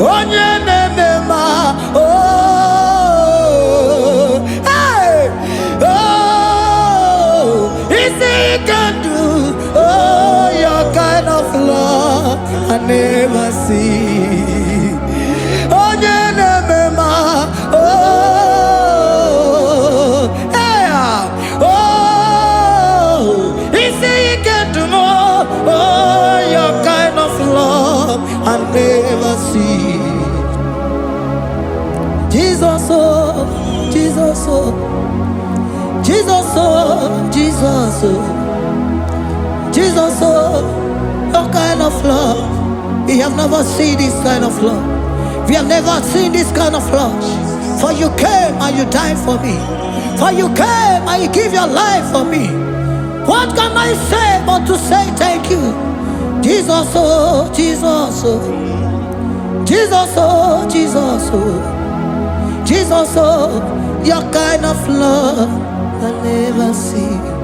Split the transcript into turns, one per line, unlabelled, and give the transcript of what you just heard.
onye nemema, oh, hey, oh, easy can do, oh, your kind of love I never see. Onye nemema, oh, hey, oh, easy can do more, oh, your kind of love I never see. Jesus, oh, Jesus, oh, Jesus, oh, Jesus, oh, Jesus, oh, your kind of love. We have never seen this kind of love. We have never seen this kind of love. For you came and you died for me. For you came and you give your life for me. What can I say but to say thank you? Jesus, oh, Jesus, oh, Jesus, oh, Jesus, oh, Jesus, oh, your kind of love I never see.